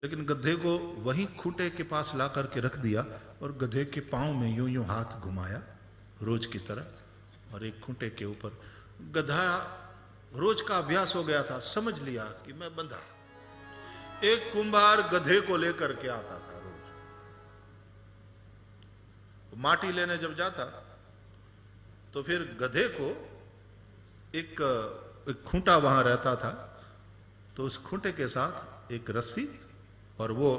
लेकिन गधे को वहीं खूंटे के पास ला करके रख दिया और गधे के पांव में यूं यूं हाथ घुमाया रोज की तरह। और एक खूंटे के ऊपर गधा रोज का अभ्यास हो गया था, समझ लिया कि मैं बंधा। एक कुंभार गधे को लेकर के आता था रोज। माटी लेने जब जाता तो फिर गधे को एक खूंटा वहां रहता था, तो उस खूंटे के साथ एक रस्सी, और वो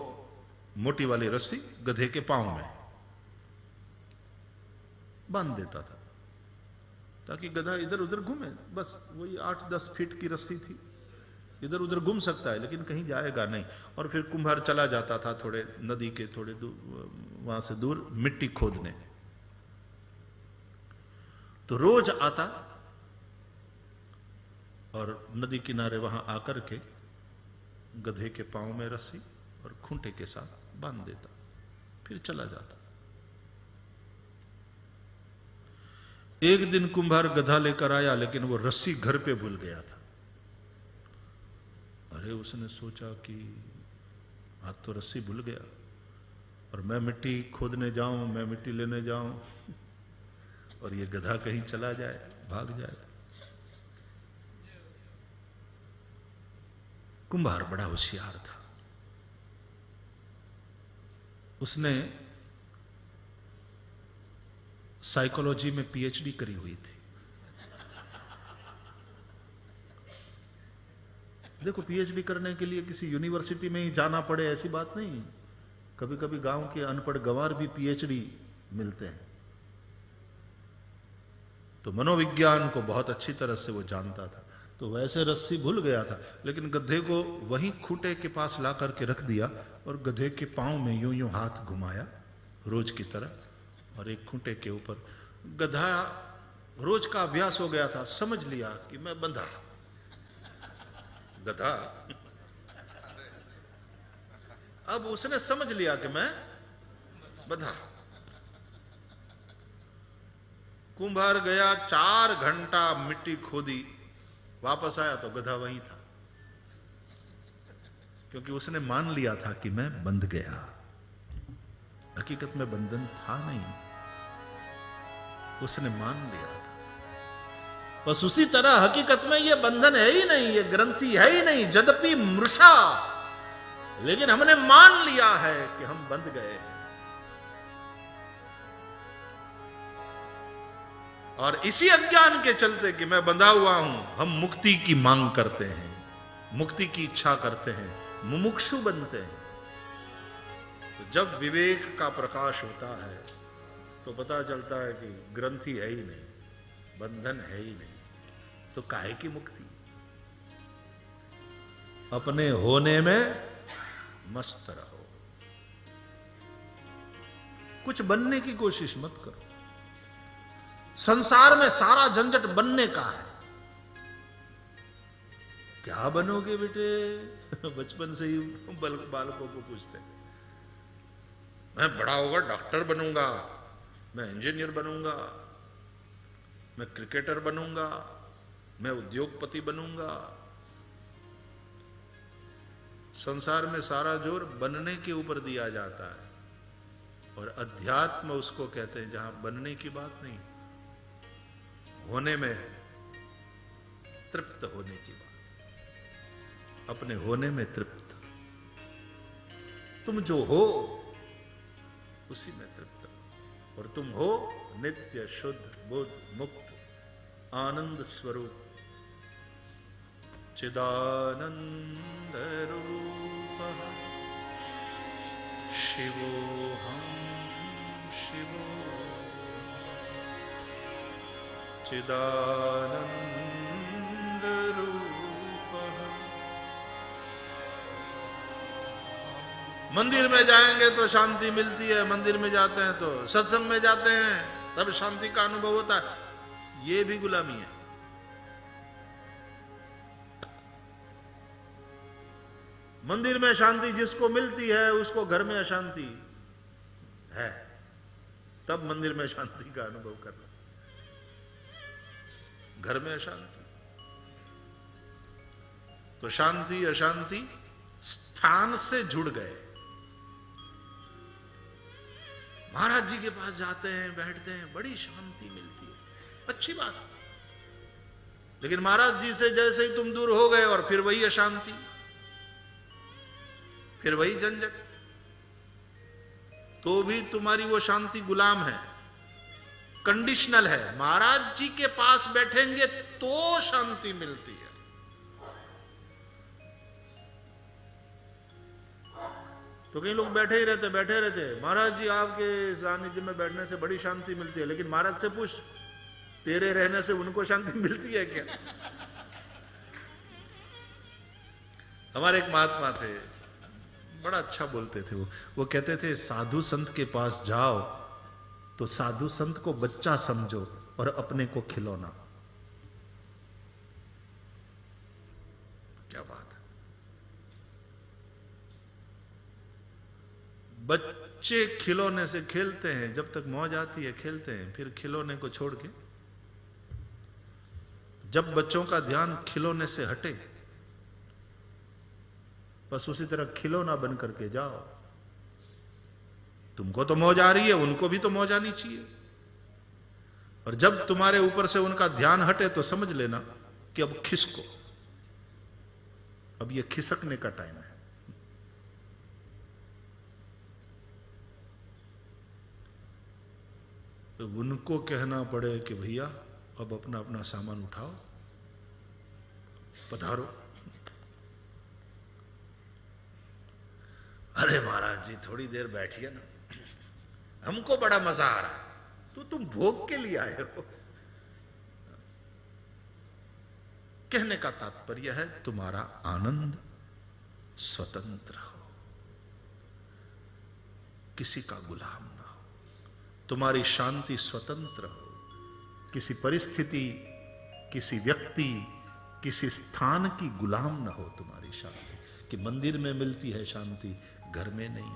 मोटी वाली रस्सी गधे के पांव में बांध देता था ताकि गधा इधर उधर घूमे। बस वही 8-10 फीट की रस्सी थी, इधर उधर घूम सकता है लेकिन कहीं जाएगा नहीं। और फिर कुम्हार चला जाता था थोड़े नदी के थोड़े वहां से दूर मिट्टी खोदने। तो रोज आता और नदी किनारे वहां आकर के गधे के पांव में रस्सी और खूंटे के साथ बांध देता, फिर चला जाता। एक दिन कुंभार गधा लेकर आया लेकिन वो रस्सी घर पे भूल गया था। अरे उसने सोचा कि आज तो रस्सी भूल गया और मैं मिट्टी खोदने जाऊं, मैं मिट्टी लेने जाऊं और ये गधा कहीं चला जाए, भाग जाए। कुंभार बड़ा होशियार था। उसने साइकोलॉजी में पीएचडी करी हुई थी। देखो, पीएचडी करने के लिए किसी यूनिवर्सिटी में ही जाना पड़े ऐसी बात नहीं। कभी कभी गांव के अनपढ़ गंवार भी पीएचडी मिलते हैं। तो मनोविज्ञान को बहुत अच्छी तरह से वो जानता था। तो वैसे रस्सी भूल गया था, लेकिन गधे को वहीं खूंटे के पास ला करके रख दिया और गधे के पांव में यूं यूं हाथ घुमाया रोज की तरह। और एक खूंटे के ऊपर गधा रोज का अभ्यास हो गया था, समझ लिया कि मैं बंधा। गधा अब उसने समझ लिया कि मैं बंधा। कुंभार गया, 4 घंटा मिट्टी खोदी, वापस आया तो गधा वहीं था, क्योंकि उसने मान लिया था कि मैं बंध गया। हकीकत में बंधन था नहीं, उसने मान लिया था। बस उसी तरह हकीकत में ये बंधन है ही नहीं, ये ग्रंथि है ही नहीं, यद्यपि मृषा, लेकिन हमने मान लिया है कि हम बंध गए हैं। और इसी अज्ञान के चलते कि मैं बंधा हुआ हूं, हम मुक्ति की मांग करते हैं, मुक्ति की इच्छा करते हैं, मुमुक्षु बनते हैं। तो जब विवेक का प्रकाश होता है तो पता चलता है कि ग्रंथि है ही नहीं, बंधन है ही नहीं, तो काहे की मुक्ति। अपने होने में मस्त रहो, कुछ बनने की कोशिश मत करो। संसार में सारा झंझट बनने का है। क्या बनोगे बेटे? बचपन से ही बालकों को पूछते हैं। मैं बड़ा होगा डॉक्टर बनूंगा, मैं इंजीनियर बनूंगा, मैं क्रिकेटर बनूंगा, मैं उद्योगपति बनूंगा। संसार में सारा जोर बनने के ऊपर दिया जाता है, और अध्यात्म उसको कहते हैं जहां बनने की बात नहीं, होने में तृप्त होने की बात। अपने होने में तृप्त, तुम जो हो उसी में तृप्त, और तुम हो नित्य शुद्ध बुद्ध मुक्त आनंद स्वरूप चिदानंद रूप शिवोहम शिवो चिदानंद रूप। मंदिर में जाएंगे तो शांति मिलती है, मंदिर में जाते हैं तो सत्संग में जाते हैं तब शांति का अनुभव होता है। ये भी गुलामी है। मंदिर में शांति जिसको मिलती है उसको घर में अशांति है, तब मंदिर में शांति का अनुभव करना। घर में अशांति, तो शांति अशांति स्थान से जुड़ गए। महाराज जी के पास जाते हैं, बैठते हैं, बड़ी शांति मिलती है, अच्छी बात। लेकिन महाराज जी से जैसे ही तुम दूर हो गए और फिर वही अशांति, फिर वही झंझट, तो भी तुम्हारी वो शांति गुलाम है, कंडीशनल है। महाराज जी के पास बैठेंगे तो शांति मिलती है। तो कई लोग बैठे रहते, महाराज जी आपके सानिध्य में बैठने से बड़ी शांति मिलती है, लेकिन महाराज से पूछ, तेरे रहने से उनको शांति मिलती है क्या? हमारे एक महात्मा थे, बड़ा अच्छा बोलते थे। वो कहते थे, साधु संत के पास जाओ तो साधु संत को बच्चा समझो और अपने को खिलौना। क्या बात है। बच्चे खिलौने से खेलते हैं, जब तक मौज आती है खेलते हैं, फिर खिलौने को छोड़ के जब बच्चों का ध्यान खिलौने से हटे, बस उसी तरह खिलौना बन करके जाओ। तुमको तो मौज आ रही है, उनको भी तो मौज आनी चाहिए। और जब तुम्हारे ऊपर से उनका ध्यान हटे तो समझ लेना कि अब खिसको, अब ये खिसकने का टाइम है। तो उनको कहना पड़े कि भैया अब अपना अपना सामान उठाओ, पधारो। अरे महाराज जी थोड़ी देर बैठिए ना, हमको बड़ा मजा आ रहा है। तो तुम भोग के लिए आए हो। कहने का तात्पर्य है तुम्हारा आनंद स्वतंत्र हो, किसी का गुलाम ना हो, तुम्हारी शांति स्वतंत्र हो, किसी परिस्थिति, किसी व्यक्ति, किसी स्थान की गुलाम ना हो तुम्हारी शांति। कि मंदिर में मिलती है शांति, घर में नहीं।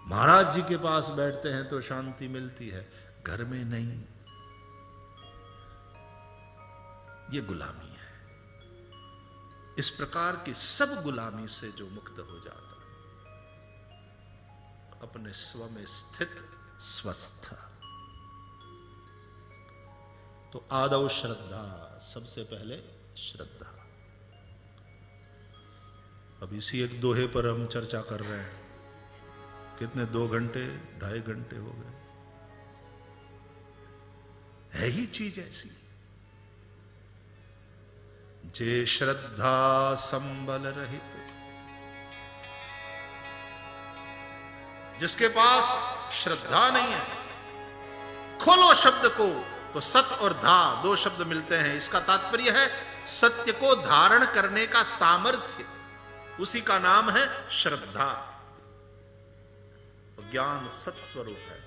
महाराज जी के पास बैठते हैं तो शांति मिलती है, घर में नहीं। ये गुलामी है। इस प्रकार की सब गुलामी से जो मुक्त हो जाता है, अपने स्व में स्थित स्वस्थ। तो आदौ श्रद्धा, सबसे पहले श्रद्धा। अब इसी एक दोहे पर हम चर्चा कर रहे हैं। कितने 2 घंटे 2.5 घंटे हो गए। है ही चीज ऐसी। जे श्रद्धा संबल रहित, जिसके पास श्रद्धा नहीं है, खोलो शब्द को तो सत और धा 2 शब्द मिलते हैं। इसका तात्पर्य है सत्य को धारण करने का सामर्थ्य, उसी का नाम है श्रद्धा। ज्ञान सत्स्वरूप है।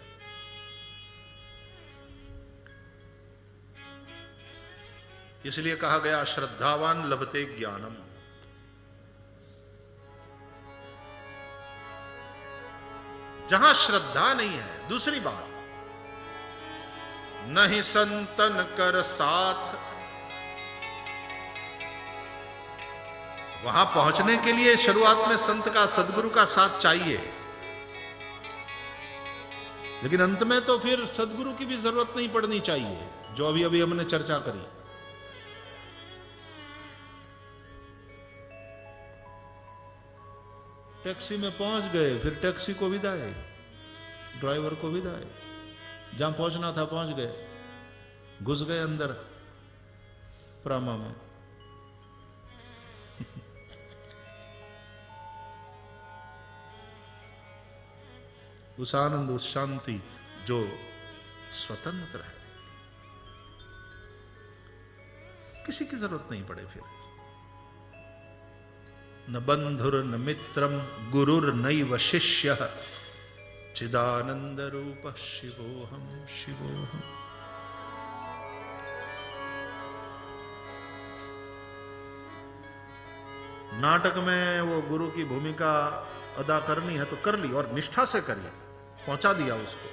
इसलिए कहा गया श्रद्धावान लभते ज्ञानम। जहां श्रद्धा नहीं है, दूसरी बात, नहीं संतन कर साथ। वहां पहुंचने के लिए शुरुआत में संत का, सदगुरु का साथ चाहिए, लेकिन अंत में तो फिर सदगुरु की भी जरूरत नहीं पड़नी चाहिए, जो अभी अभी हमने चर्चा करी। टैक्सी में पहुंच गए, फिर टैक्सी को विदाई, ड्राइवर को विदाई, जहां पहुंचना था पहुंच गए, घुस गए अंदर प्रामा में। उस आनंद, उस शांति जो स्वतंत्र है, किसी की जरूरत नहीं पड़े फिर। न बंधुर न मित्रम गुरुर नैव शिष्य, चिदानंद रूप शिवोहम शिवोहम। नाटक में वो गुरु की भूमिका अदा करनी है तो कर ली, और निष्ठा से करी, पहुंचा दिया उसको।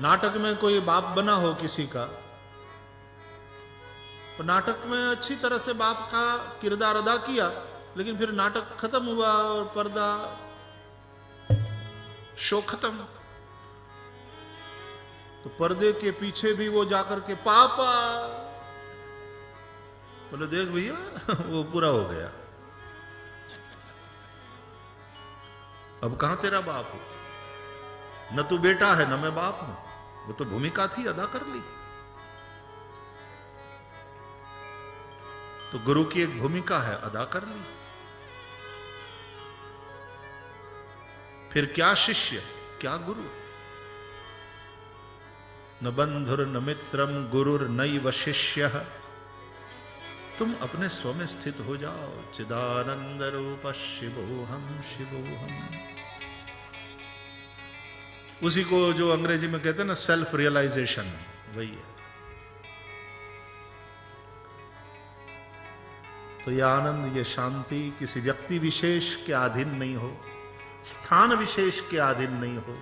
नाटक में कोई बाप बना हो किसी का, तो नाटक में अच्छी तरह से बाप का किरदार अदा किया, लेकिन फिर नाटक खत्म हुआ और पर्दा, शो खत्म। तो पर्दे के पीछे भी वो जाकर के पापा बोले, देख भैया वो पूरा हो गया, अब कहां तेरा बाप हो, न तू बेटा है न मैं बाप हूं, वो तो भूमिका थी, अदा कर ली। तो गुरु की एक भूमिका है, अदा कर ली। फिर क्या शिष्य क्या गुरु। न बंधुर न मित्रम गुरुर नैव शिष्यः। तुम अपने स्व में स्थित हो जाओ। चिदानंद रूप शिवोहम शिवोहम। उसी को जो अंग्रेजी में कहते हैं ना सेल्फ रियलाइजेशन, वही है। तो यह आनंद, ये शांति किसी व्यक्ति विशेष के अधीन नहीं हो, स्थान विशेष के अधीन नहीं हो,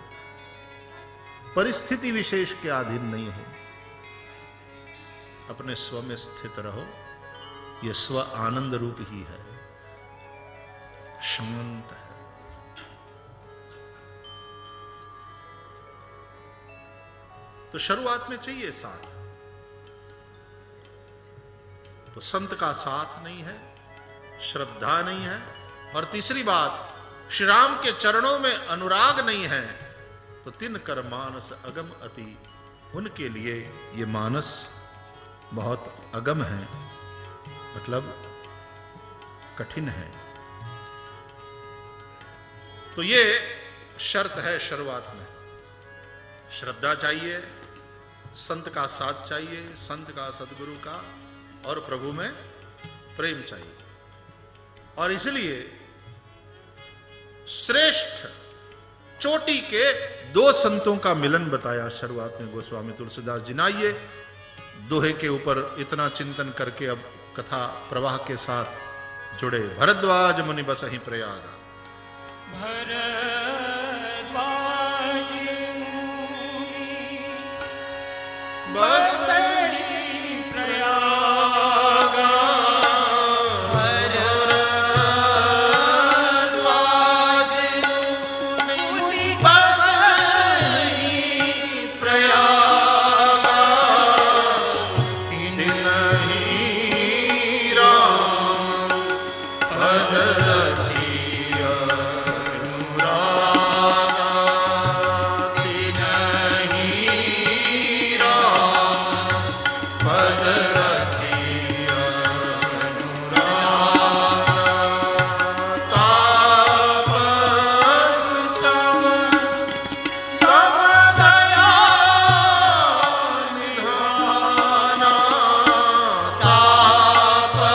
परिस्थिति विशेष के अधीन नहीं हो। अपने स्व में स्थित रहो। यह स्व आनंद रूप ही है, शांत है। तो शुरुआत में चाहिए साथ, तो संत का साथ नहीं है, श्रद्धा नहीं है, और तीसरी बात श्री राम के चरणों में अनुराग नहीं है, तो तिन कर मानस अगम अति। उनके लिए ये मानस बहुत अगम है, मतलब कठिन है। तो ये शर्त है शुरुआत में। श्रद्धा चाहिए, संत का साथ चाहिए, संत का, सदगुरु का, और प्रभु में प्रेम चाहिए। और इसलिए श्रेष्ठ चोटी के दो संतों का मिलन बताया शुरुआत में गोस्वामी तुलसीदास जी ने। आइए दोहे के ऊपर इतना चिंतन करके अब कथा प्रवाह के साथ जुड़े। भरद्वाज मुनि बसहि प्रयाग। भरद्वाज मुनि बसहि प्रयाग। भरद्वाज मुनि बसहि प्रयाग। तिनहि राम पद रखिय अनुराग। तिनहि राम पद रखिय अनुराग। तापस सम तव दया निधाना। तापस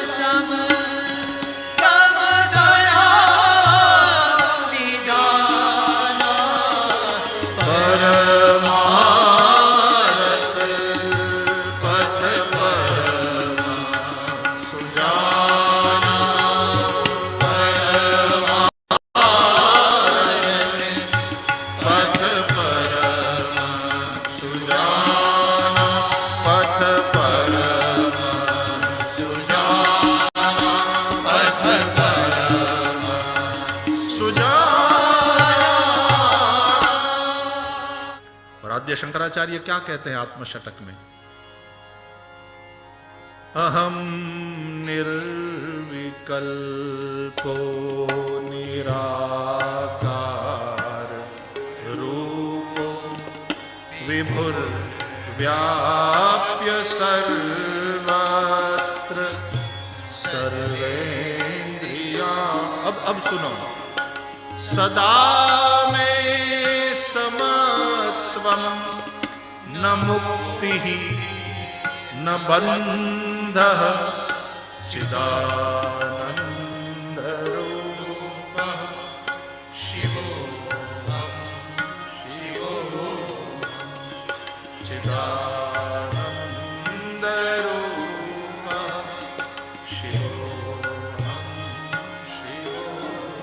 सम तव दया निधाना। परमारथ पथ परम सुजाना। परमारथ पथ परम सुजाना। पथ परम सुजाना। पथ परम सुजाना। और आद्य शंकराचार्य क्या कहते हैं आत्मशतक में? अहम निर्विकल्पो निराकार रूपो विभुर्व्याप्य सर्वत्र सर्वेन्द्रिया। अब सुनो। सदा में समत्वम न मुक्ति न बंधः चिदानंद रूपः शिवोऽहं शिवोऽहं चिदानंद रूपः शिवोऽहं शिवोऽहं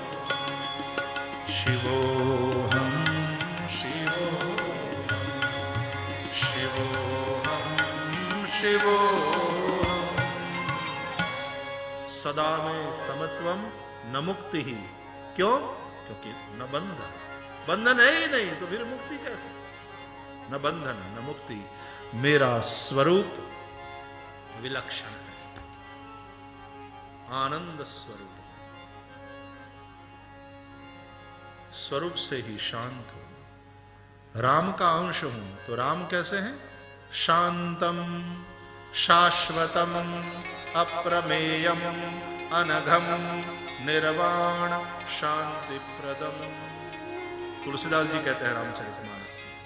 शिवोऽहं शिवोऽहं शिवोऽहं शिवो सदा में समत्वम न मुक्ति ही। क्यों? क्योंकि न बंधन, बंधन है ही नहीं तो फिर मुक्ति कैसे? न बंधन न मुक्ति, मेरा स्वरूप विलक्षण है, आनंद स्वरूप, स्वरूप से ही शांत हूं। राम का अंश हूं तो राम कैसे हैं? शांतम शाश्वतम अप्रमेयम अनघम निर्वाण शांतिप्रदम। तुलसीदास जी कहते हैं रामचरितमानस में।